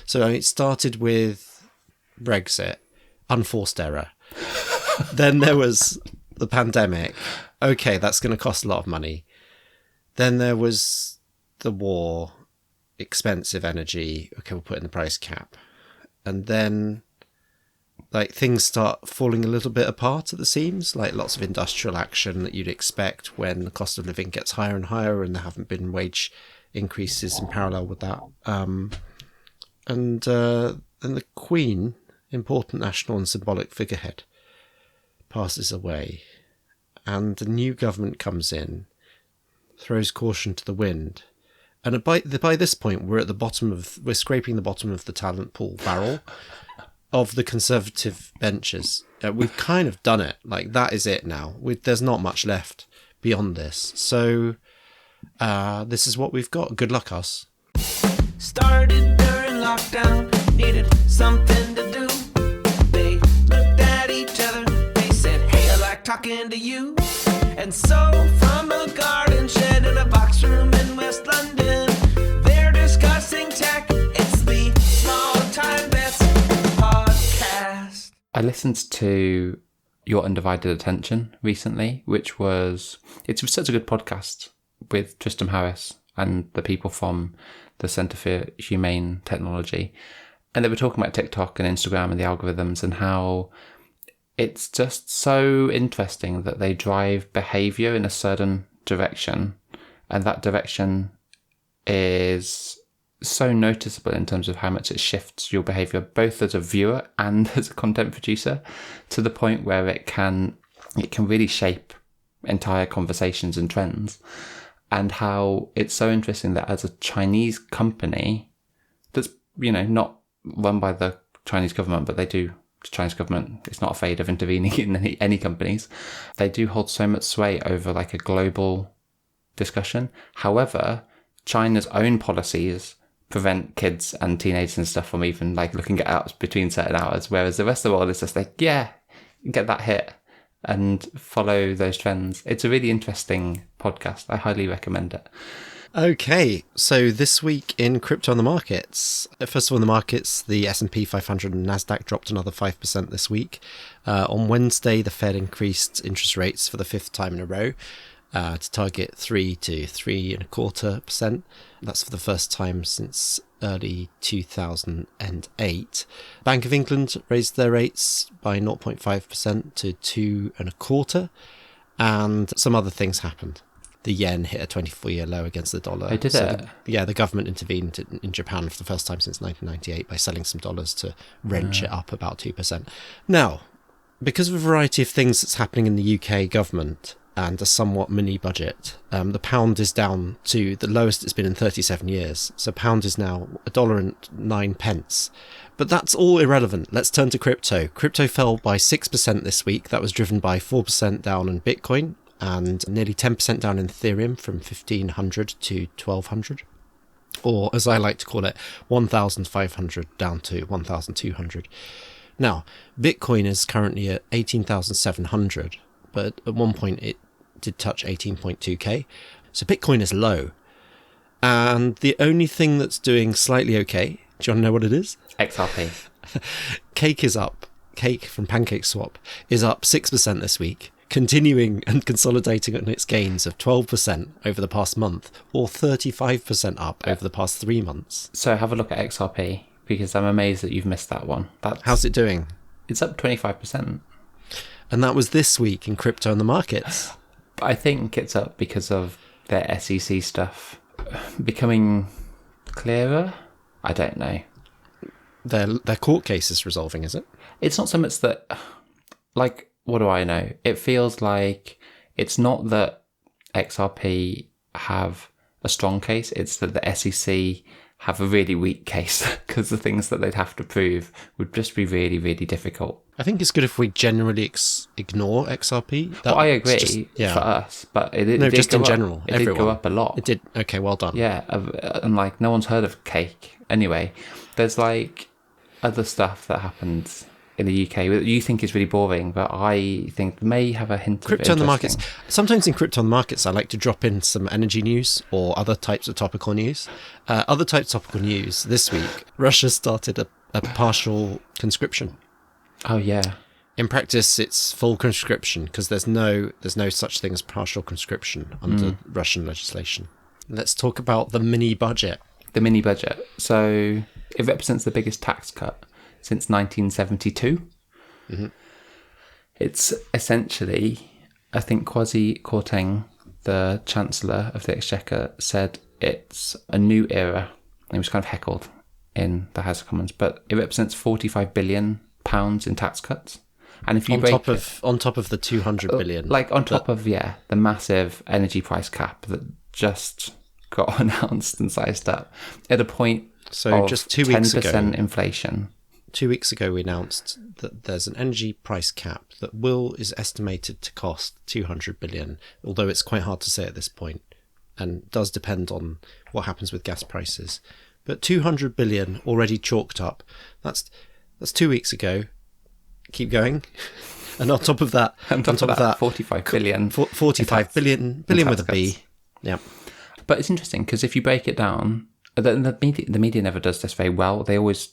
So it started with Brexit, unforced error. Then there was the pandemic. Okay, that's going to cost a lot of money. Then there was the war, expensive energy. Okay, we'll put in the price cap. And then like things start falling a little bit apart at the seams, like lots of industrial action that you'd expect when the cost of living gets higher and higher, and there haven't been wage increases in parallel with that. And then the Queen, important national and symbolic figurehead, passes away, and the new government comes in, throws caution to the wind. And by this point, we're scraping the bottom of the talent pool barrel of the Conservative benches. We've kind of done it. Like, that is it now. There's not much left beyond this. So this is what we've got. Good luck, us. Started during lockdown, needed something to do. They looked at each other, they said, hey, I like talking to you. And so from a garden shed in a box room in West London, they're discussing tech. It's the Small Time Bets podcast. I listened to Your Undivided Attention recently, it's such a good podcast with Tristram Harris and the people from the Centre for Humane Technology. And they were talking about TikTok and Instagram and the algorithms and how it's just so interesting that they drive behaviour in a certain direction. And that direction is so noticeable in terms of how much it shifts your behaviour, both as a viewer and as a content producer, to the point where it can really shape entire conversations and trends. And how it's so interesting that as a Chinese company that's, not run by the Chinese government, but the Chinese government is not afraid of intervening in any companies. They do hold so much sway over like a global discussion. However, China's own policies prevent kids and teenagers and stuff from even like looking at apps between certain hours, whereas the rest of the world is just like, yeah, get that hit and follow those trends. It's a really interesting podcast. I highly recommend it. Okay, so this week in crypto on the markets. First of all, in the markets, the S&P 500 and NASDAQ dropped another 5% this week. On Wednesday, the Fed increased interest rates for the fifth time in a row to target 3 to 3.25%. That's for the first time since early 2008. Bank of England raised their rates by 0.5% to 2.25%, and some other things happened. The yen hit a 24-year low against the dollar. The government intervened in Japan for the first time since 1998 by selling some dollars to wrench it up about 2%. Now, because of a variety of things that's happening in the UK government and a somewhat mini budget, the pound is down to the lowest it's been in 37 years. So pound is now $1.09. But that's all irrelevant. Let's turn to crypto. Crypto fell by 6% this week. That was driven by 4% down in Bitcoin and nearly 10% down in Ethereum from 1,500 to 1,200. Or, as I like to call it, 1,500 down to 1,200. Now, Bitcoin is currently at 18,700, but at one point it did touch 18.2k. So Bitcoin is low. And the only thing that's doing slightly okay, do you want to know what it is? XRP. Cake is up. Cake from PancakeSwap is up 6% this week, continuing and consolidating on its gains of 12% over the past month, or 35% up over the past 3 months. So have a look at XRP, because I'm amazed that you've missed that one. How's it doing? It's up 25%. And that was this week in crypto and the markets. I think it's up because of their SEC stuff becoming clearer. I don't know. Their court case is resolving, is it? It's not so much that, like, what do I know? It feels like it's not that XRP have a strong case, it's that the SEC have a really weak case, because the things that they'd have to prove would just be really, really difficult. I think it's good if we generally ignore XRP. I agree for us, but it did just in up. general. It did go up a lot. It did. Okay, well done. Yeah, and like no one's heard of Cake. Anyway, there's like other stuff that happens in the UK that you think is really boring, but I think may have a hint Crypto of on the markets. interesting. Sometimes in crypto on the markets, I like to drop in some energy news or other types of topical news. Other types of topical news this week, Russia started a partial conscription. Oh, yeah. In practice, it's full conscription because there's no such thing as partial conscription under Russian legislation. Let's talk about the mini budget. The mini budget. So it represents the biggest tax cut since 1972. Mm-hmm. It's essentially, I think Kwasi Kwarteng, the Chancellor of the Exchequer, said it's a new era. He was kind of heckled in the House of Commons, but it represents £45 billion in tax cuts. And if you on top of the 200 billion, like on top of the massive energy price cap that just got announced and sized up at a point so of just 2 weeks 10% ago, inflation. 2 weeks ago, we announced that there's an energy price cap that is estimated to cost 200 billion, although it's quite hard to say at this point and does depend on what happens with gas prices. But 200 billion already chalked up. That's 2 weeks ago. Keep going. And on top of that, 45 billion. 45 billion with a B. Yeah. But it's interesting because if you break it down, the media never does this very well. They always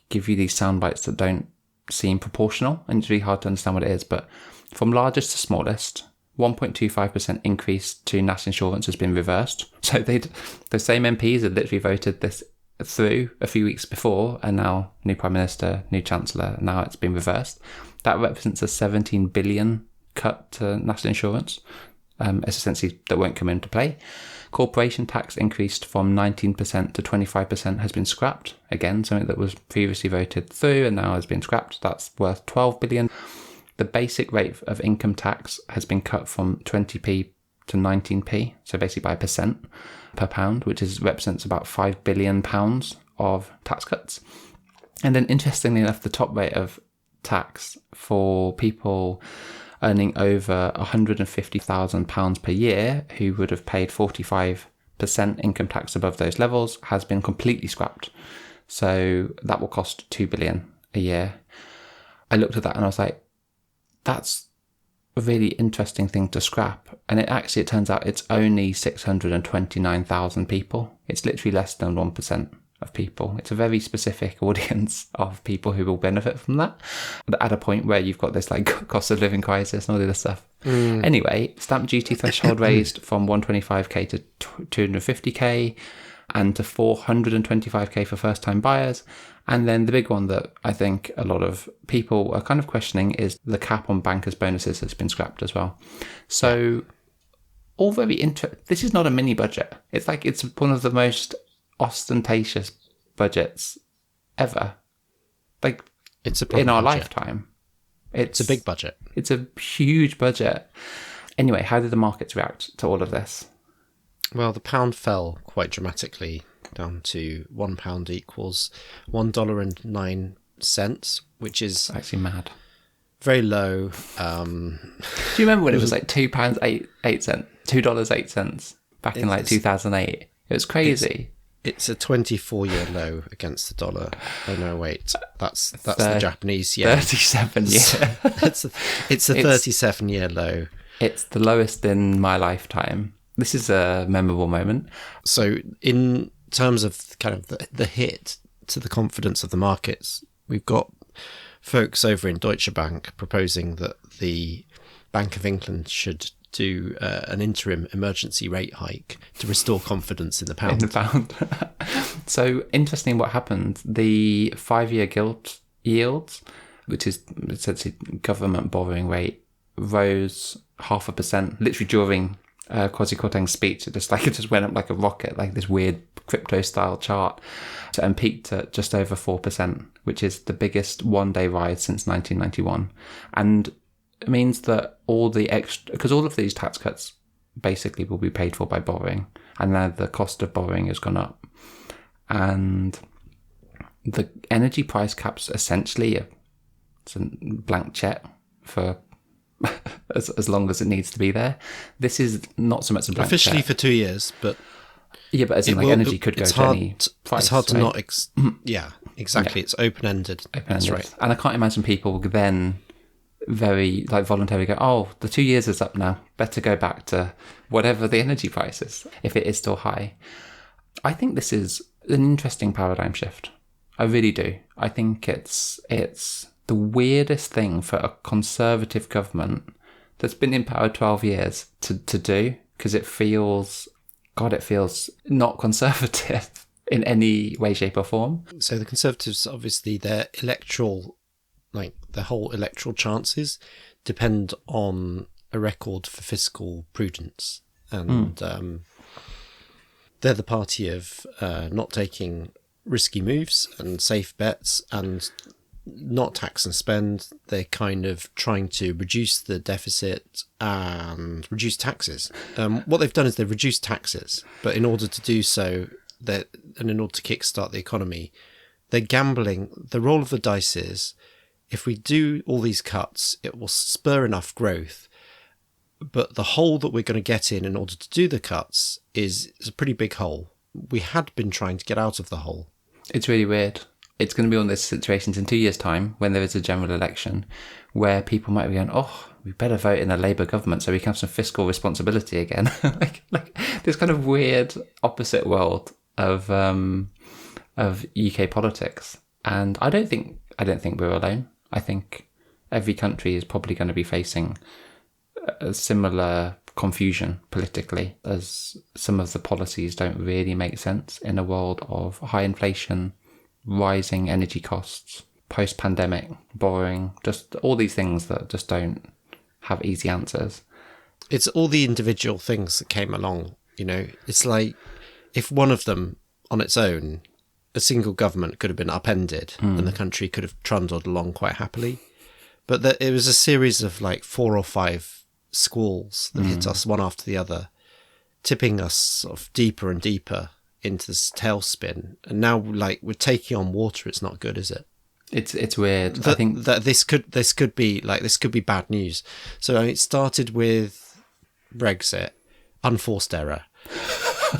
give you these sound bites that don't seem proportional, and it's really hard to understand what it is. But from largest to smallest, 1.25% increase to national insurance has been reversed. So the same MPs had literally voted this through a few weeks before, and now new Prime Minister, new Chancellor, now it's been reversed. That represents a 17 billion cut to national insurance, essentially that won't come into play. Corporation tax increased from 19% to 25% has been scrapped. Again, something that was previously voted through and now has been scrapped. That's worth 12 billion. The basic rate of income tax has been cut from 20p to 19p, so basically by % per pound, which represents about £5 billion of tax cuts. And then interestingly enough, the top rate of tax for people earning over £150,000 per year, who would have paid 45% income tax above those levels, has been completely scrapped. So that will cost £2 billion a year. I looked at that and I was like, that's a really interesting thing to scrap. And it turns out it's only 629,000 people. It's literally less than 1% of people. It's a very specific audience of people who will benefit from that at a point where you've got this cost of living crisis and all the other stuff. Anyway, stamp duty threshold raised from 125k to 250k and to 425k for first time buyers. And then the big one that I think a lot of people are kind of questioning is the cap on bankers' bonuses has been scrapped as well. So all very interesting. This is not a mini budget. It's one of the most ostentatious budgets ever. It's in our budget. lifetime. It's a big budget. It's a huge budget. Anyway, how did the markets react to all of this? Well, the pound fell quite dramatically down to £1 equals $1.09, which is Actually mad. very low. Do you remember when it was $2.08 back in 2008? It was crazy. It's a 24-year low against the dollar. Oh no, wait, that's the Japanese yen. 37 year. it's a 37-year low. It's the lowest in my lifetime. This is a memorable moment. So in terms of kind of the hit to the confidence of the markets, we've got folks over in Deutsche Bank proposing that the Bank of England should do an interim emergency rate hike to restore confidence in the pound. So interesting what happened. The 5-year gilt yield, which is essentially government borrowing rate, rose 0.5%, literally during Kwasi Kwarteng's speech. It just went up like a rocket, like this weird crypto style chart, and peaked at just over 4%, which is the biggest one-day rise since 1991. And it means that because all of these tax cuts basically will be paid for by borrowing, and now the cost of borrowing has gone up. And the energy price cap's essentially it's a blank check for as long as it needs to be there. This is not so much a blank officially check. For 2 years, but yeah, but as in energy could go to any price. It's hard to not. Yeah, exactly. Yeah. It's open-ended. That's right. And I can't imagine people then very voluntarily go, oh, the 2 years is up now. Better go back to whatever the energy price is, if it is still high. I think this is an interesting paradigm shift. I really do. I think it's the weirdest thing for a conservative government that's been in power 12 years to do, because it feels not conservative in any way, shape or form. So the Conservatives, obviously, their whole electoral chances depend on a record for fiscal prudence. And they're the party of not taking risky moves and safe bets and not tax and spend. They're kind of trying to reduce the deficit and reduce taxes. What they've done is they've reduced taxes, but in order to do so, and in order to kickstart the economy, they're gambling. The roll of the dice is, if we do all these cuts, it will spur enough growth. But the hole that we're going to get in order to do the cuts is a pretty big hole. We had been trying to get out of the hole. It's really weird. It's going to be one of those situations in 2 years' time when there is a general election where people might be going, oh, we better vote in a Labour government so we can have some fiscal responsibility again. like this kind of weird opposite world of UK politics. And I don't think we're alone. I think every country is probably going to be facing a similar confusion politically, as some of the policies don't really make sense in a world of high inflation, rising energy costs, post-pandemic borrowing, just all these things that just don't have easy answers. It's all the individual things that came along, It's like, if one of them on its own, a single government could have been upended and the country could have trundled along quite happily. But it was a series of 4 or 5 squalls that hit us one after the other, tipping us sort of deeper and deeper into this tailspin. And now, we're taking on water. It's not good, is it? It's weird. I think that this could be bad news. So it started with Brexit, unforced error.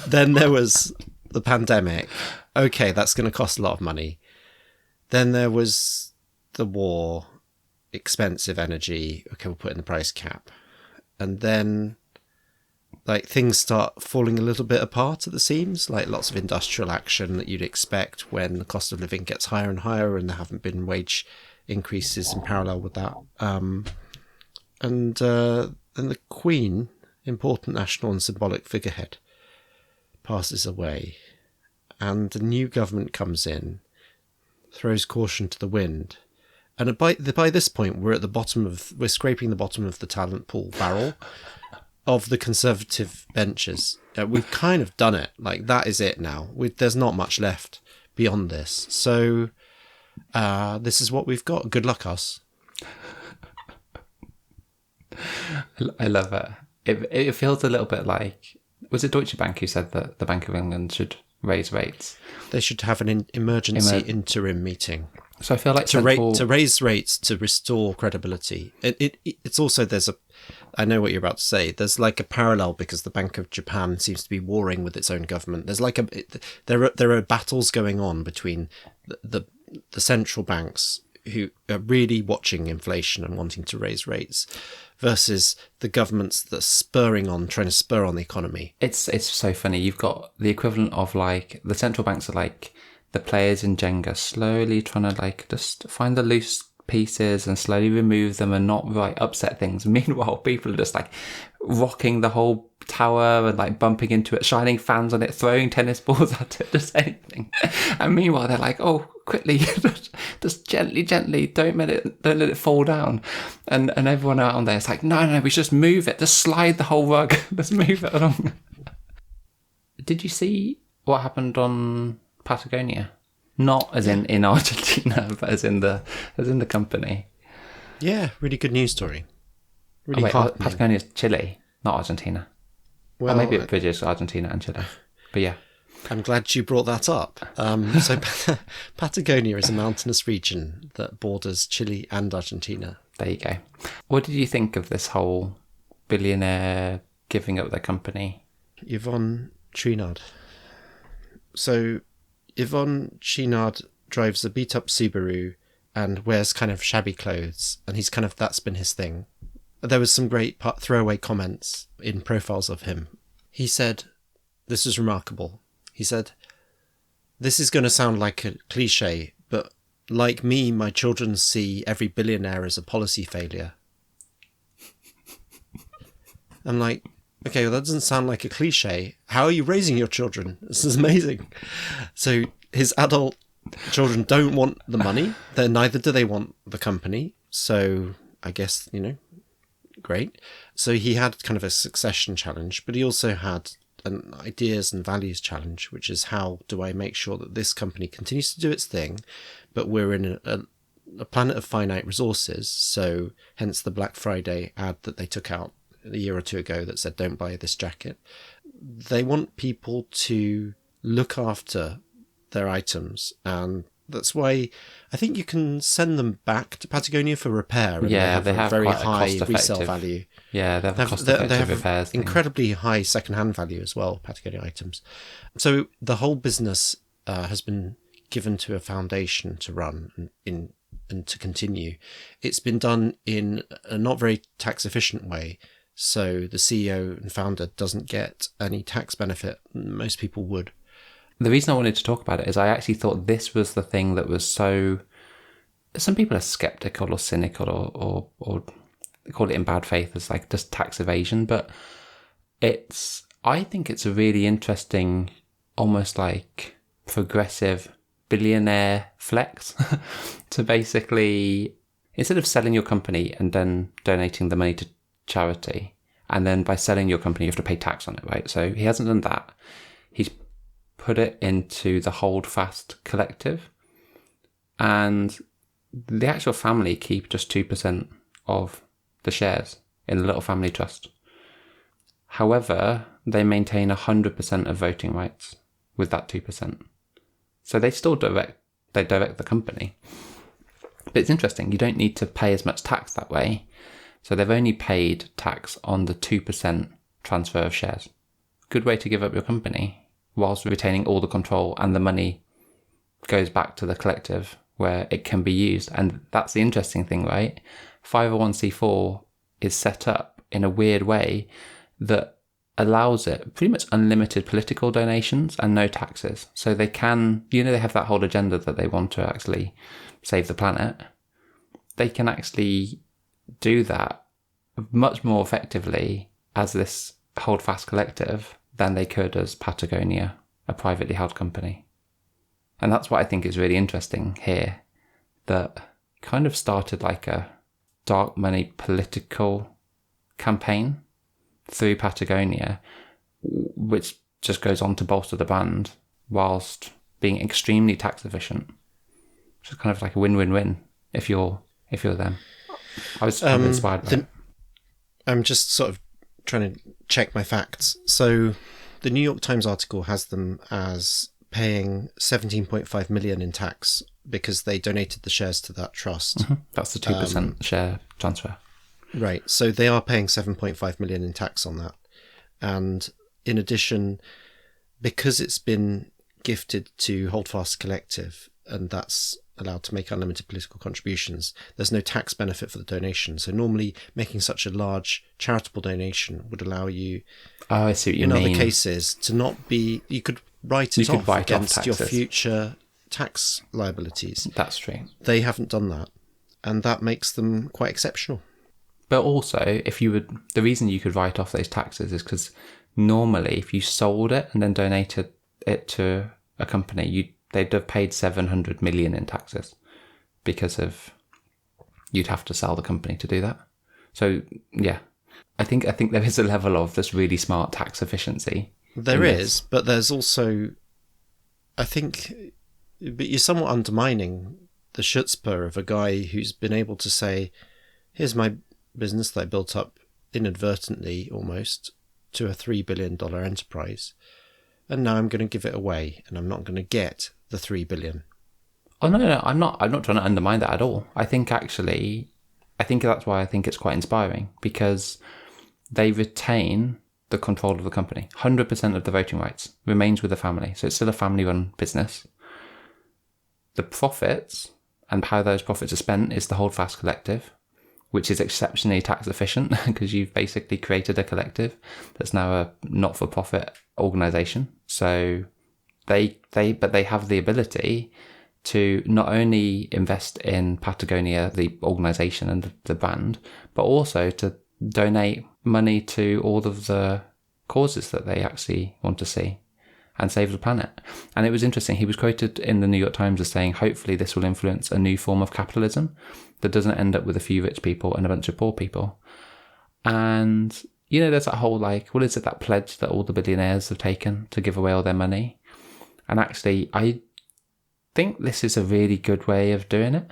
Then there was the pandemic. Okay, that's going to cost a lot of money. Then there was the war, expensive energy. Okay, we'll put in the price cap. And then things start falling a little bit apart at the seams, lots of industrial action that you'd expect when the cost of living gets higher and higher, and there haven't been wage increases in parallel with that. And then the Queen, important national and symbolic figurehead, passes away, and the new government comes in, throws caution to the wind. And by this point, we're scraping the bottom of the talent pool barrel of the Conservative benches. We've kind of done it. That is it now. There's not much left beyond this. So this is what we've got. Good luck, us. I love it. It feels a little bit like, was it Deutsche Bank who said that the Bank of England should raise rates? They should have an emergency interim meeting. So I feel like to raise rates to restore credibility. It's also, I know what you're about to say. There's a parallel because the Bank of Japan seems to be warring with its own government. There's there are battles going on between the central banks who are really watching inflation and wanting to raise rates versus the governments that are trying to spur on the economy. It's so funny. You've got the equivalent of the central banks are the players in Jenga, slowly trying to just find the loose pieces and slowly remove them and not upset things. Meanwhile, people are just rocking the whole tower and bumping into it, shining fans on it, throwing tennis balls at it, just anything. And meanwhile, they're oh, quickly, just gently, don't let it fall down. And everyone out there is no, we should just move it, just slide the whole rug, just move it along. Did you see what happened on Patagonia? Not as in Argentina, but as in the company. Yeah, really good news story. Really Patagonia is Chile, not Argentina. Well, or maybe it bridges Argentina and Chile. But yeah. I'm glad you brought that up. So Patagonia is a mountainous region that borders Chile and Argentina. There you go. What did you think of this whole billionaire giving up their company? Yvonne Chouinard. So Yvonne Chouinard drives a beat-up Subaru and wears kind of shabby clothes, and that's been his thing. There was some great throwaway comments in profiles of him. He said, this is remarkable. He said, "This is going to sound like a cliche, but like me, my children see every billionaire as a policy failure." I'm like, okay, well, that doesn't sound like a cliche. How are you raising your children? This is amazing. So his adult children don't want the money. Neither do they want the company. So I guess, great. So he had kind of a succession challenge, but he also had an ideas and values challenge, which is how do I make sure that this company continues to do its thing, but we're in a planet of finite resources. So hence the Black Friday ad that they took out a year or two ago that said, don't buy this jacket. They want people to look after their items, and that's why I think you can send them back to Patagonia for repair. And they have very high resale value. Yeah, they have cost-effective repairs. Incredibly high second-hand value as well, Patagonia items. So the whole business has been given to a foundation to run and to continue. It's been done in a not very tax-efficient way. So the CEO and founder doesn't get any tax benefit. Most people would. The reason I wanted to talk about it is I actually thought this was the thing that was so... Some people are skeptical or cynical or call it in bad faith as like just tax evasion, but I think it's a really interesting, almost like progressive billionaire flex to basically, instead of selling your company and then donating the money to charity, and then by selling your company you have to pay tax on it, right? So he hasn't done that. He's put it into the Holdfast Collective, and the actual family keep just 2% of the shares in the little family trust. However, they maintain 100% of voting rights with that 2%. So they still direct the company. But it's interesting, you don't need to pay as much tax that way. So they've only paid tax on the 2% transfer of shares. Good way to give up your company whilst retaining all the control, and the money goes back to the collective where it can be used. And that's the interesting thing, right? 501c4 is set up in a weird way that allows it pretty much unlimited political donations and no taxes. So they can, they have that whole agenda that they want to actually save the planet. They can actually do that much more effectively as this Holdfast Collective than they could as Patagonia, a privately held company. And that's what I think is really interesting here, that kind of started like a dark money political campaign through Patagonia, which just goes on to bolster the brand whilst being extremely tax efficient. Which is kind of like a win-win-win if you're them. I was kind of inspired by it. I'm just sort of trying to check my facts. So the New York Times article has them as paying 17.5 million in tax because they donated the shares to that trust. Mm-hmm. That's the 2% share transfer. Right. So they are paying 7.5 million in tax on that. And in addition, because it's been gifted to Holdfast Collective, and that's allowed to make unlimited political contributions, there's no tax benefit for the donation. So normally making such a large charitable donation would allow you, I see what you mean, in other cases, to not be, you could write it off against your future tax liabilities. That's true. They haven't done that, and that makes them quite exceptional. But also, the reason you could write off those taxes is because normally if you sold it and then donated it to a company, they'd have paid 700 million in taxes because you'd have to sell the company to do that. So yeah, I think there is a level of this really smart tax efficiency. There is, but there's also, but you're somewhat undermining the chutzpah of a guy who's been able to say, here's my business that I built up inadvertently almost to a $3 billion enterprise, and now I'm going to give it away, and I'm not going to get the $3 billion. Oh no, I'm not trying to undermine that at all. I think that's why I think it's quite inspiring, because they retain the control of the company. 100% of the voting rights remains with the family. So it's still a family-run business. the profits and how those profits are spent is the Holdfast Collective, which is exceptionally tax efficient because you've basically created a collective that's now a not-for-profit organisation. So they have the ability to not only invest in Patagonia, the organisation and the brand, but also to donate money to all of the causes that they actually want to see and save the planet. And it was interesting. He was quoted in the New York Times as saying, hopefully this will influence a new form of capitalism that doesn't end up with a few rich people and a bunch of poor people. And, you know, there's that whole, like, what is it, that pledge that all the billionaires have taken to give away all their money? And actually, I think this is a really good way of doing it.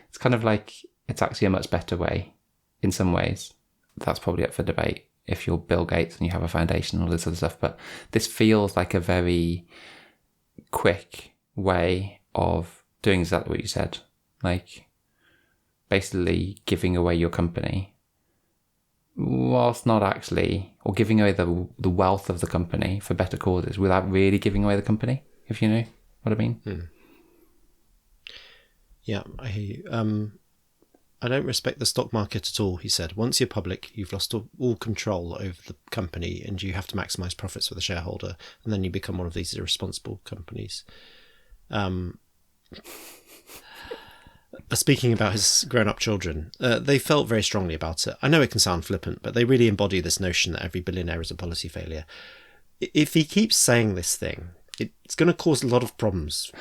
It's kind of like, it's actually a much better way in some ways. That's probably up for debate if you're Bill Gates and you have a foundation and all this other stuff. But this feels like a very quick way of doing exactly what you said. Like, basically giving away your company whilst not actually, or giving away the wealth of the company for better causes without really giving away the company, if you know what I mean. Yeah, I hear you. I don't respect the stock market at all, he said. Once you're public, you've lost all control over the company and you have to maximise profits for the shareholder, and then you become one of these irresponsible companies. Speaking about his grown-up children, they felt very strongly about it. I know it can sound flippant, but they really embody this notion that every billionaire is a policy failure. If he keeps saying this thing, it's going to cause a lot of problems.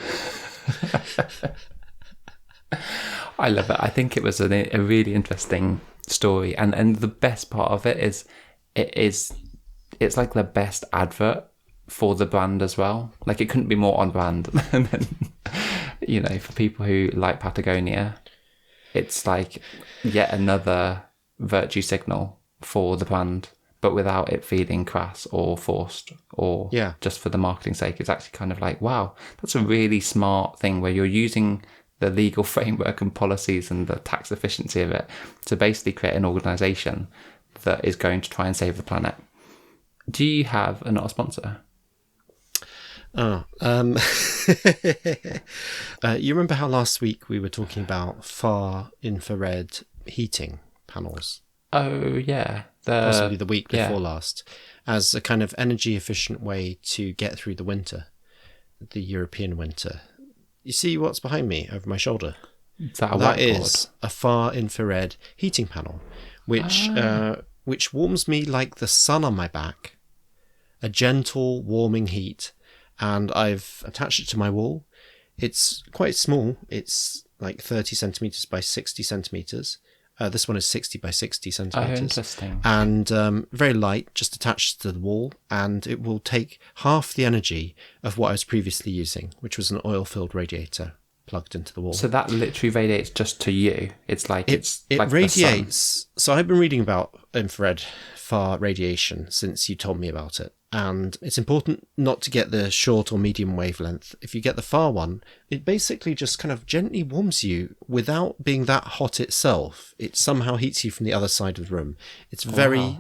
I love it. I think it was a really interesting story, and the best part of it is it's like the best advert for the brand as well. Like, it couldn't be more on brand. And then, you know, for people who like Patagonia, it's like yet another virtue signal for the brand, but without it feeling crass or forced or just for the marketing sake. It's actually kind of like, wow, that's a really smart thing where you're using the legal framework and policies and the tax efficiency of it to basically create an organisation that is going to try and save the planet. Do you have a not a sponsor? You remember how last week we were talking about far infrared heating panels? Oh, yeah. Possibly the week before last, as a kind of energy efficient way to get through the winter, the European winter. You see what's behind me over my shoulder? That is a far infrared heating panel, which warms me like the sun on my back, a gentle warming heat, and I've attached it to my wall. It's quite small. It's like 30 centimetres by 60 centimetres. This one is 60 by 60 centimetres. Oh, interesting. And very light, just attached to the wall, and it will take half the energy of what I was previously using, which was an oil-filled radiator plugged into the wall. So that literally radiates just to you. It's like it like radiates. So I've been reading about infrared far radiation since you told me about it. And it's important not to get the short or medium wavelength. If you get the far one, it basically just kind of gently warms you without being that hot itself. It somehow heats you from the other side of the room. It's a very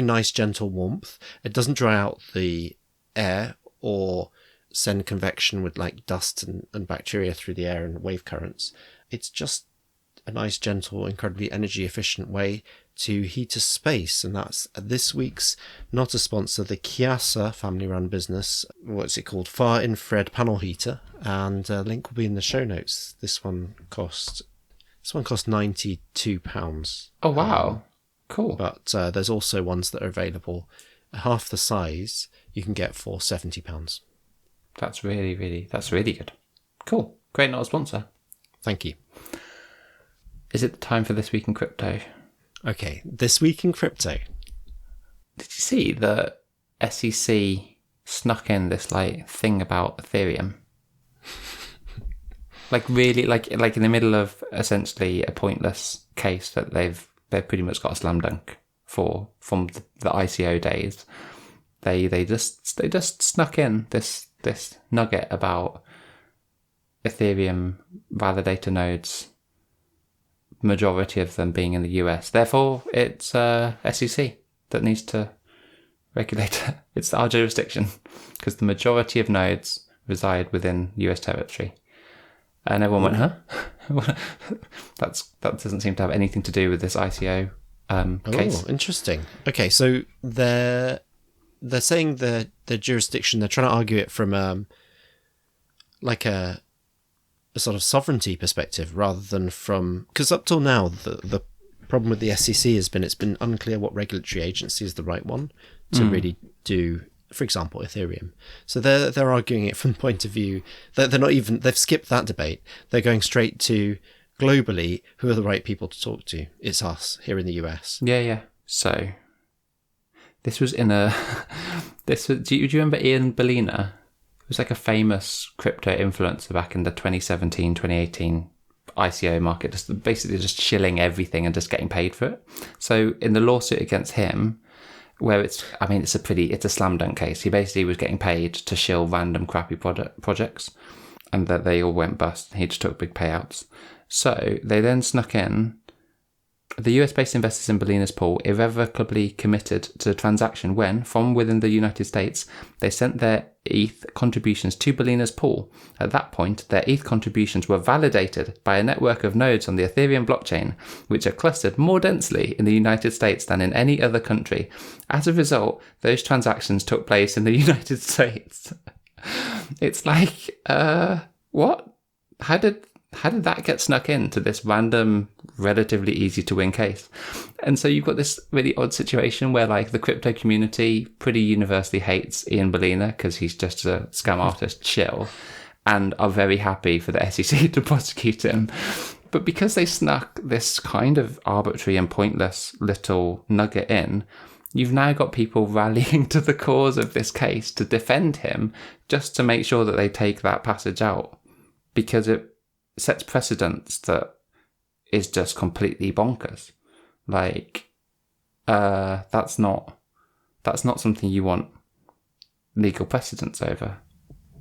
nice, gentle warmth. It doesn't dry out the air or send convection with like dust and bacteria through the air and wave currents. It's just a nice, gentle, incredibly energy efficient way to heat a space. And that's this week's not a sponsor, the Kiasa family-run business. What's it called? Far infrared panel heater. And a link will be in the show notes. This one cost £92. Oh, wow. Cool. But there's also ones that are available half the size you can get for £70. That's really good. Cool. Great not a sponsor. Thank you. Is it the time for This Week in Crypto? Okay, This Week in Crypto. Did you see the SEC snuck in this like thing about Ethereum? Like really, like in the middle of essentially a pointless case that they've pretty much got a slam dunk for from the ICO days. They just snuck in this nugget about Ethereum validator nodes, majority of them being in the US. Therefore, it's SEC that needs to regulate it. It's our jurisdiction because the majority of nodes reside within US territory. And everyone went, huh? That doesn't seem to have anything to do with this ICO case. Oh, interesting. Okay, so they're saying the jurisdiction, they're trying to argue it from like a sort of sovereignty perspective rather than from... Because up till now, the problem with the SEC has been it's been unclear what regulatory agency is the right one to really do, for example, Ethereum. So they're arguing it from the point of view that they've skipped that debate. They're going straight to globally, who are the right people to talk to? It's us here in the US. Yeah. So this was in a... do you remember Ian Bellina? It was like a famous crypto influencer back in the 2017, 2018 ICO market, just shilling everything and just getting paid for it. So in the lawsuit against him, where it's a slam dunk case. He basically was getting paid to shill random crappy projects, and that they all went bust. He just took big payouts. So they then snuck in. The US-based investors in Bellina's pool irrevocably committed to the transaction when, from within the United States, they sent their ETH contributions to Bellina's pool. At that point, their ETH contributions were validated by a network of nodes on the Ethereum blockchain, which are clustered more densely in the United States than in any other country. As a result, those transactions took place in the United States. It's like, what? How did that get snuck into this random, relatively easy to win case? And so you've got this really odd situation where like the crypto community pretty universally hates Ian Bellina because he's just a scam artist chill, and are very happy for the SEC to prosecute him. But because they snuck this kind of arbitrary and pointless little nugget in, you've now got people rallying to the cause of this case to defend him just to make sure that they take that passage out, because it sets precedents that is just completely bonkers. Like, that's not something you want legal precedents over.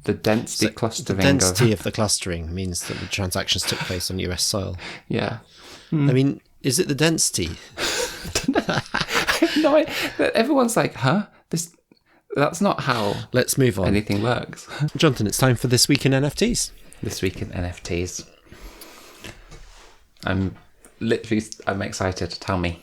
The density clustering. The density of the clustering means that the transactions took place on US soil. Yeah. I mean, is it the density? No, everyone's like, huh? That's not how. Let's move on. Anything works. Jonathan, it's time for This Week in NFTs. This week in NFTs. I'm excited. Tell me.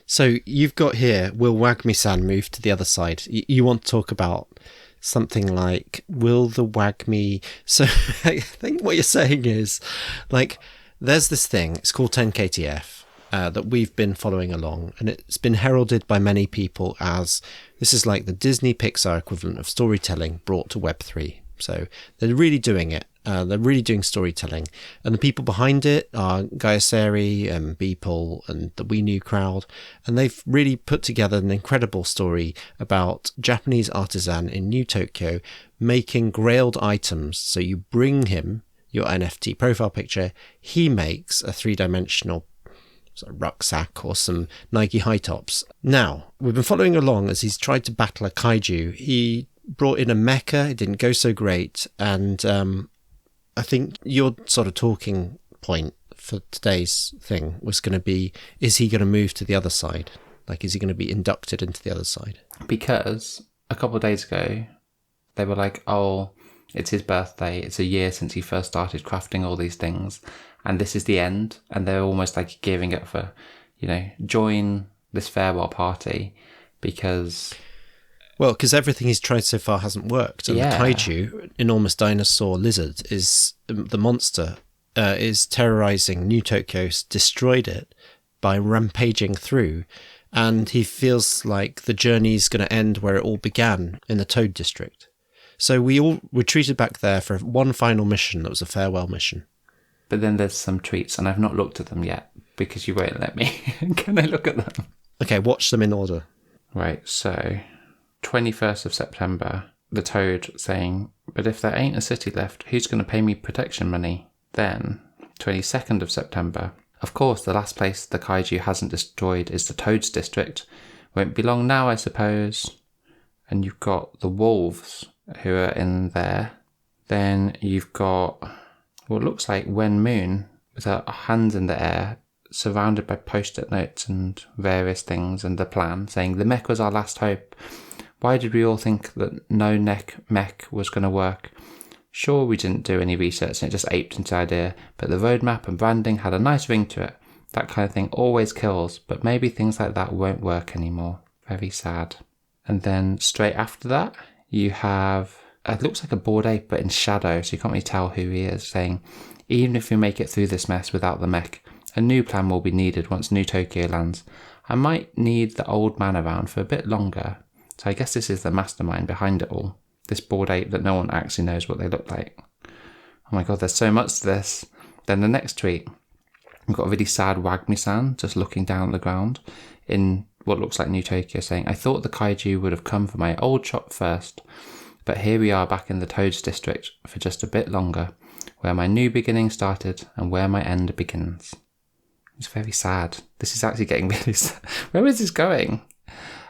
So you've got here, will Wagmi-san move to the other side? You want to talk about something like, will the Wagmi... So I think what you're saying is, like, there's this thing, it's called 10KTF, that we've been following along, and it's been heralded by many people as, this is like the Disney Pixar equivalent of storytelling brought to Web3. So they're really doing it. They're really doing storytelling. And the people behind it are Gayasari and Beeple and the We Knew crowd. And they've really put together an incredible story about Japanese artisan in New Tokyo making grailed items. So you bring him your NFT profile picture, he makes a 3-dimensional sort of rucksack or some Nike high tops. Now, we've been following along as he's tried to battle a kaiju. He brought in a mecha, it didn't go so great, and I think your sort of talking point for today's thing was going to be, is he going to move to the other side? Like, is he going to be inducted into the other side? Because a couple of days ago, they were like, oh, it's his birthday, it's a year since he first started crafting all these things, and this is the end, and they're almost like gearing up for, join this farewell party, because... Well, because everything he's tried so far hasn't worked. And the kaiju, enormous dinosaur lizard, is the monster, is terrorizing New Tokyo, destroyed it by rampaging through. And he feels like the journey's going to end where it all began, in the Toad District. So we all retreated back there for one final mission that was a farewell mission. But then there's some tweets, and I've not looked at them yet, because you won't let me. Can I look at them? Okay, watch them in order. Right, so... 21st of September, the Toad saying, but if there ain't a city left, who's going to pay me protection money? Then, 22nd of September, of course, the last place the kaiju hasn't destroyed is the Toad's district. Won't be long now, I suppose. And you've got the wolves who are in there. Then you've got what looks like Wen Moon with her hands in the air, surrounded by post-it notes and various things, and the plan, saying the mech was our last hope. Why did we all think that no mech was going to work? Sure, we didn't do any research and it just aped into the idea, but the roadmap and branding had a nice ring to it. That kind of thing always kills, but maybe things like that won't work anymore. Very sad. And then straight after that, you have, it looks like a Bored Ape, but in shadow, so you can't really tell who he is, saying, even if we make it through this mess without the mech, a new plan will be needed once New Tokyo lands. I might need the old man around for a bit longer. So I guess this is the mastermind behind it all. This Bored Ape that no one actually knows what they look like. Oh my god, there's so much to this. Then the next tweet, we've got a really sad Wagmi-san just looking down at the ground in what looks like New Tokyo, saying, I thought the kaiju would have come for my old shop first, but here we are back in the Toads district for just a bit longer, where my new beginning started and where my end begins. It's very sad. This is actually getting really sad. Where is this going?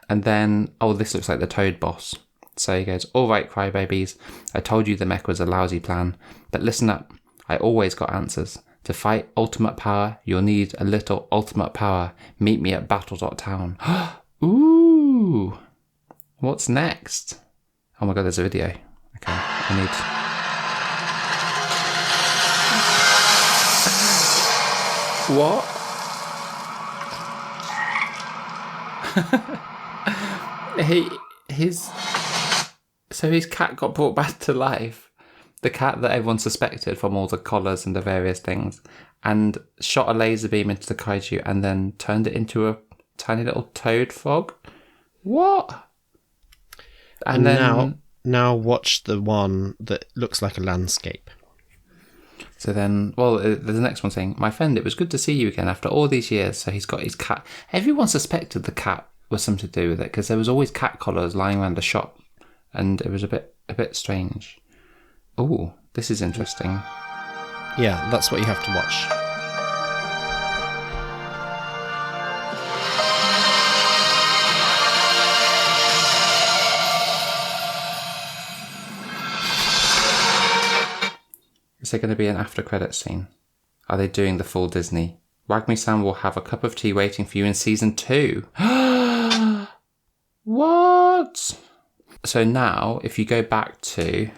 And then, oh, this looks like the Toad boss. So he goes, all right, crybabies, I told you the mech was a lousy plan, but listen up, I always got answers. To fight ultimate power, you'll need a little ultimate power. Meet me at battle.town. Ooh, what's next? Oh my god, there's a video. Okay, I need... What? So his cat got brought back to life. The cat that everyone suspected from all the collars and the various things, and shot a laser beam into the kaiju and then turned it into a tiny little toad frog. What? And then now watch the one that looks like a landscape. So then, well, there's the next one saying, my friend, it was good to see you again after all these years. So he's got his cat. Everyone suspected the cat was something to do with it because there was always cat collars lying around the shop. And it was a bit strange. Oh, this is interesting. Yeah, that's what you have to watch. Is there going to be an after credits scene? Are they doing the full Disney? Wagmi-san will have a cup of tea waiting for you in season 2. What? So now, if you go back to...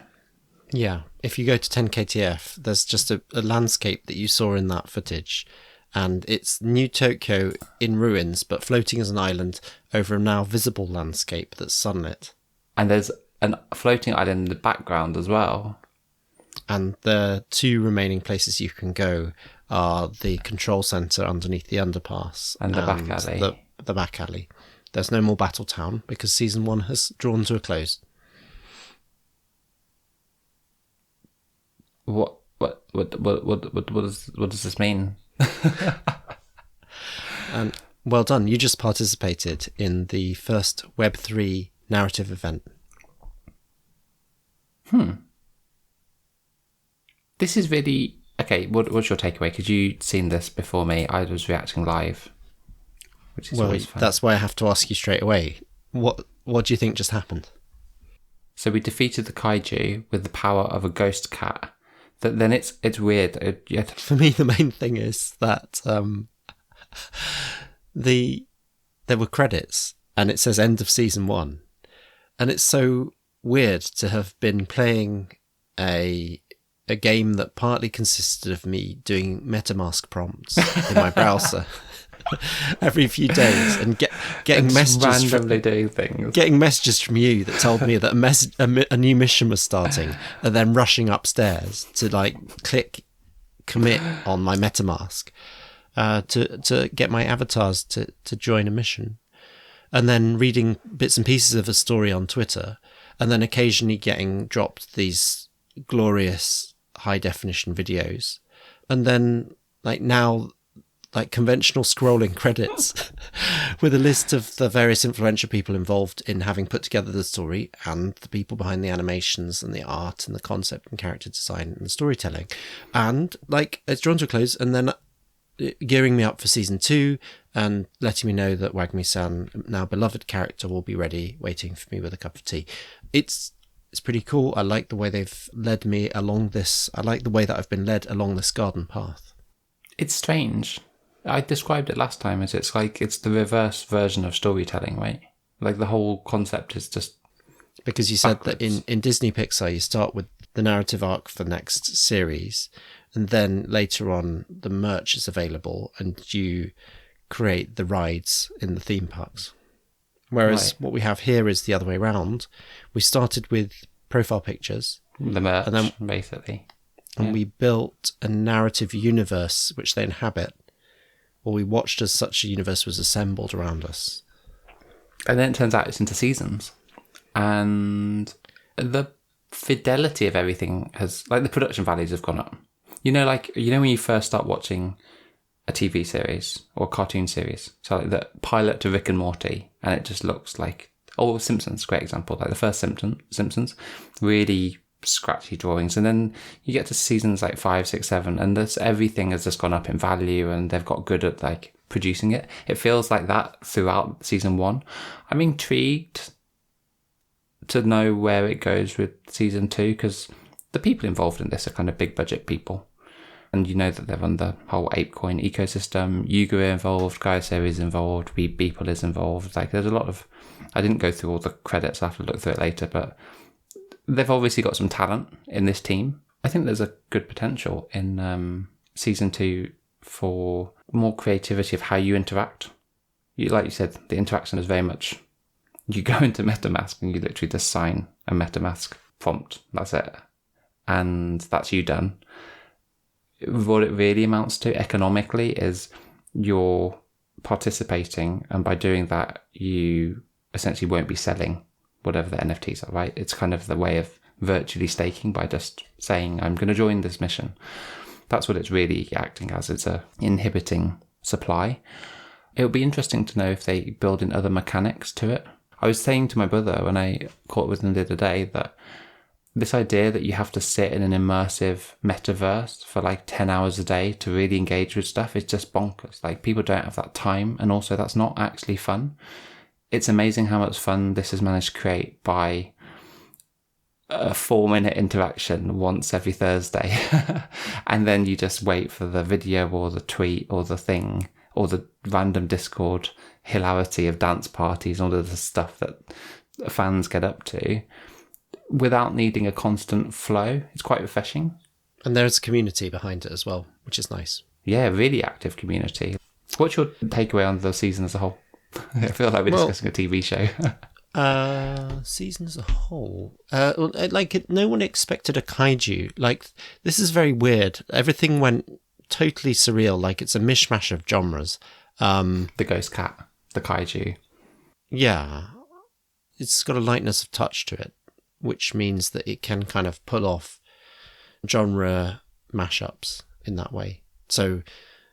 Yeah, if you go to 10KTF, there's just a landscape that you saw in that footage. And it's New Tokyo in ruins, but floating as an island over a now visible landscape that's sunlit. And there's a floating island in the background as well. And the 2 remaining places you can go are the control centre underneath the underpass. And the back alley. The back alley. There's no more Battle Town because season 1 has drawn to a close. What does this mean? And well done. You just participated in the first Web3 narrative event. This is really... Okay, what's your takeaway? Because you'd seen this before me. I was reacting live, which is always fun. That's why I have to ask you straight away. What do you think just happened? So we defeated the kaiju with the power of a ghost cat. Then it's weird. For me, the main thing is that there were credits and it says end of season 1, and it's so weird to have been playing a game that partly consisted of me doing MetaMask prompts in my browser every few days and getting messages randomly doing things, getting messages from you that told me that a new mission was starting, and then rushing upstairs to click commit on my MetaMask to get my avatars to join a mission, and then reading bits and pieces of a story on Twitter, and then occasionally getting dropped these glorious high definition videos, and then now conventional scrolling credits with a list of the various influential people involved in having put together the story and the people behind the animations and the art and the concept and character design and the storytelling, and it's drawn to a close, and then gearing me up for season 2 and letting me know that Wagmi-san, now beloved character, will be ready waiting for me with a cup of tea. It's pretty cool. I like the way they've led me along this. I like the way that I've been led along this garden path. It's strange. I described it last time as it's the reverse version of storytelling, right? The whole concept is just because you said backwards. That in Disney Pixar you start with the narrative arc for the next series, and then later on the merch is available and you create the rides in the theme parks. Whereas what we have here is the other way around. We started with profile pictures, The merch, and then, basically. and we built a narrative universe which they inhabit, or we watched as such a universe was assembled around us. And then it turns out it's into seasons. And the fidelity of everything has, like, the production values have gone up. You know, when you first start watching a TV series or a cartoon series, so like the pilot to Rick and Morty, and it just looks like, Simpsons, great example, like the first Simpsons, really scratchy drawings, and then you get to seasons like 5, 6, 7, and everything has just gone up in value, and they've got good at like producing it. It feels like that throughout season 1. I'm intrigued to know where it goes with season 2, because the people involved in this are kind of big budget people. And you know that they're on the whole ApeCoin ecosystem. Yuga are involved, Kiasa is involved, Beeple is involved. Like, there's a lot of... I didn't go through all the credits, I'll have to look through it later, but they've obviously got some talent in this team. I think there's a good potential in season 2 for more creativity of how you interact. Like you said, the interaction is very much... You go into MetaMask and you literally just sign a MetaMask prompt. That's it. And that's you done. What it really amounts to economically is you're participating, and by doing that, you essentially won't be selling whatever the NFTs are, right? It's kind of the way of virtually staking by just saying, I'm going to join this mission. That's what it's really acting as. It's a inhibiting supply. It would be interesting to know if they build in other mechanics to it. I was saying to my brother when I caught with him the other day that this idea that you have to sit in an immersive metaverse for like 10 hours a day to really engage with stuff is just bonkers. Like, people don't have that time, and also that's not actually fun. It's amazing how much fun this has managed to create by a 4-minute interaction once every Thursday. And then you just wait for the video or the tweet or the thing or the random Discord hilarity of dance parties and all of the stuff that fans get up to, without needing a constant flow. It's quite refreshing. And there's a community behind it as well, which is nice. Yeah, really active community. What's your takeaway on the season as a whole? I feel like we're discussing a TV show. Season as a whole. No one expected a kaiju. Like, this is very weird. Everything went totally surreal. Like, it's a mishmash of genres. The ghost cat, the kaiju. Yeah. It's got a lightness of touch to it, which means that it can kind of pull off genre mashups in that way. So,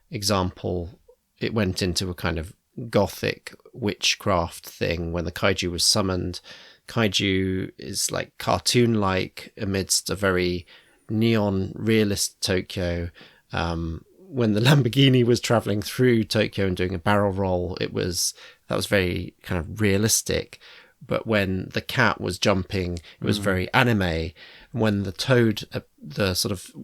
example, it went into a kind of gothic witchcraft thing when the kaiju was summoned. Kaiju is like cartoon-like amidst a very neon realist Tokyo. When the Lamborghini was traveling through Tokyo and doing a barrel roll, that was very kind of realistic. But when the cat was jumping, it was very anime. When the toad,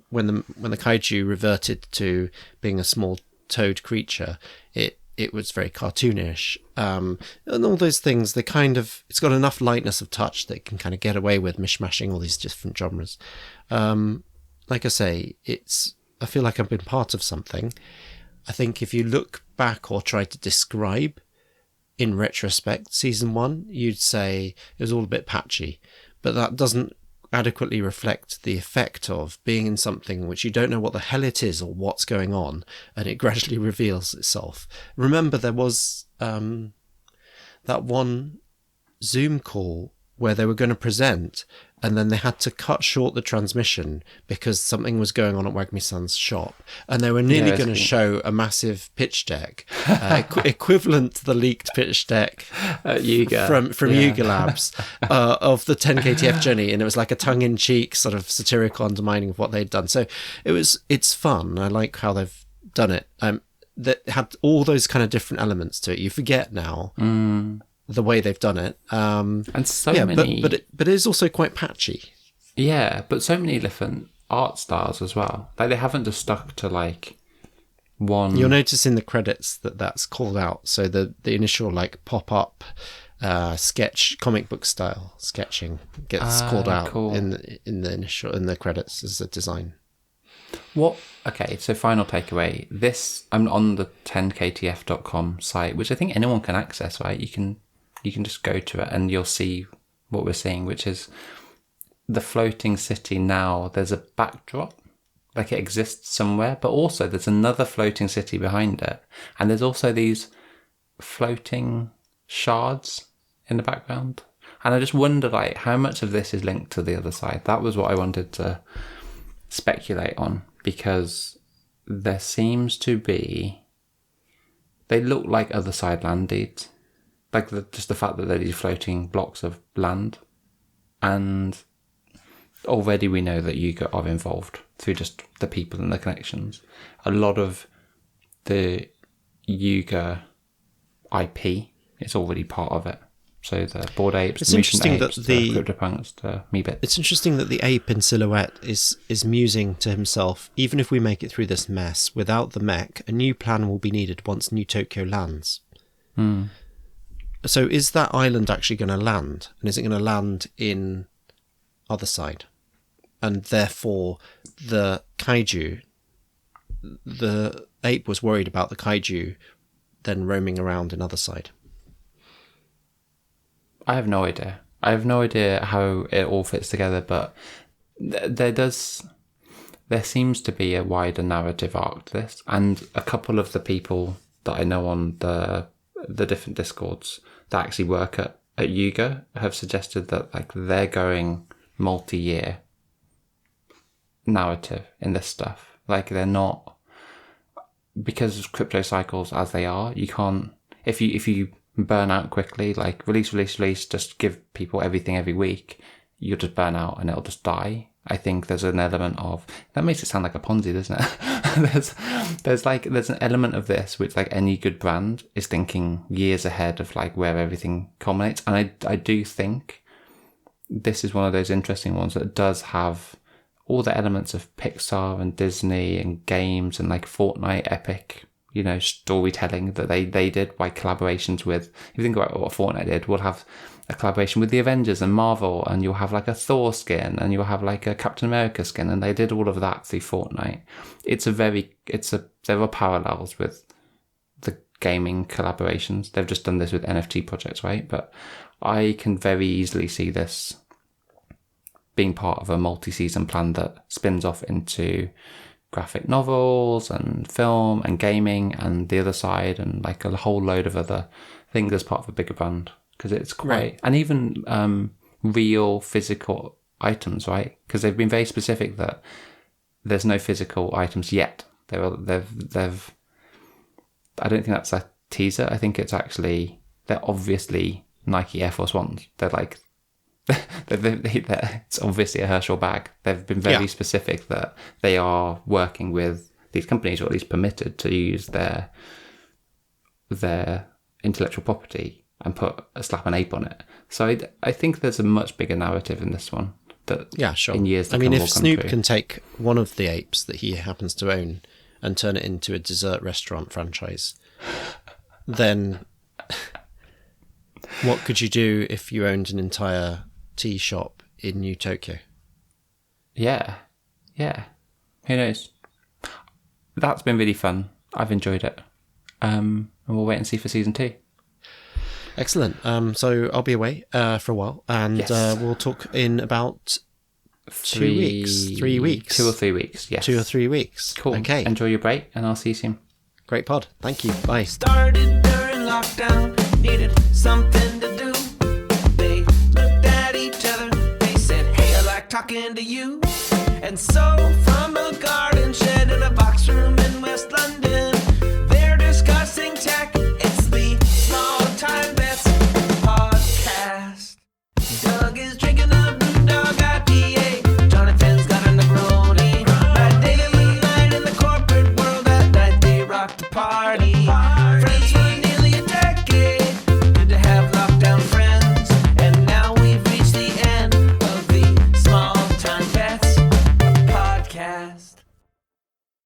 when the kaiju reverted to being a small toad creature, it was very cartoonish. And all those things, it's got enough lightness of touch that it can kind of get away with mishmashing all these different genres. Like I say, I feel like I've been part of something. I think if you look back or try to describe in retrospect season 1, you'd say it was all a bit patchy, but that doesn't adequately reflect the effect of being in something which you don't know what the hell it is or what's going on, and it gradually reveals itself. Remember, there was that one Zoom call where they were going to present, and then they had to cut short the transmission because something was going on at Wagmi-san's shop, and they were nearly going to show a massive pitch deck, equivalent to the leaked pitch deck from Yuga Labs of the 10KTF journey, and it was like a tongue-in-cheek sort of satirical undermining of what they'd done. So it's fun. I like how they've done it. That had all those kind of different elements to it. You forget now. The way they've done it, and so many, but it is also quite patchy. Yeah, but so many different art styles as well. Like, they haven't just stuck to like one. You'll notice in the credits that's called out. So the initial like pop up comic book style sketching gets called out cool. in the credits as a design. What? Okay, so final takeaway. I'm on the 10ktf.com site, which I think anyone can access, right? You can just go to it and you'll see what we're seeing, which is the floating city now. There's a backdrop, like it exists somewhere, but also there's another floating city behind it. And there's also these floating shards in the background. And I just wonder, like, how much of this is linked to the other side? That was what I wanted to speculate on, because there seems to be, they look like other side land deeds, like just the fact that they're these floating blocks of land, and already we know that Yuga are involved through just the people and the connections. A lot of the Yuga IP is already part of it. So the Bored Apes, it's the interesting Mutant Apes, that the CryptoPunks, the Meebits. It's interesting that the ape in silhouette is musing to himself, even if we make it through this mess, without the mech, a new plan will be needed once New Tokyo lands. So is that island actually going to land? And is it going to land in other side? And therefore, the kaiju, the ape was worried about the kaiju then roaming around in other side. I have no idea. I have no idea how it all fits together, but there seems to be a wider narrative arc to this, and a couple of the people that I know on the different Discords that actually work at Yuga have suggested that, like, they're going multi-year narrative in this stuff. Like, they're not, because of crypto cycles as they are, you can't, if you burn out quickly, like release, just give people everything every week, you'll just burn out and it'll just die. I think there's an element of, that makes it sound like a Ponzi, doesn't it? there's an element of this which, like any good brand, is thinking years ahead of like where everything culminates. And I do think this is one of those interesting ones that does have all the elements of Pixar and Disney and games and like Fortnite epic, you know, storytelling that they did by collaborations with, if you think about what Fortnite did, we'll have a collaboration with the Avengers and Marvel, and you'll have like a Thor skin, and you'll have like a Captain America skin, and they did all of that through Fortnite. There are parallels with the gaming collaborations. They've just done this with NFT projects, right? But I can very easily see this being part of a multi-season plan that spins off into graphic novels and film and gaming and the other side, and like a whole load of other things as part of a bigger brand, because it's quite right. And even real physical items, right? Because they've been very specific that there's no physical items yet. They've I don't think that's a teaser. I think it's actually, they're obviously Nike Air Force Ones. They're like it's obviously a Herschel bag. They've been very specific that they are working with these companies, or at least permitted to use their intellectual property and slap an ape on it. So I think there's a much bigger narrative in this one that in years to come if will come Snoop true. can take one of the apes that he happens to own and turn it into a dessert restaurant franchise, then what could you do if you owned an entire tea shop in New Tokyo? Yeah. Who knows? That's been really fun. I've enjoyed it. And we'll wait and see for season 2. Excellent. So I'll be away for a while, and we'll talk in about 2 weeks. 3 weeks. 2 or 3 weeks, yes. 2 or 3 weeks. Cool. Okay. Enjoy your break, and I'll see you soon. Great pod. Thank you. Bye. Started during lockdown, needed something to do. They looked at each other, they said, hey, I like talking to you. And so from a garden shed in a box room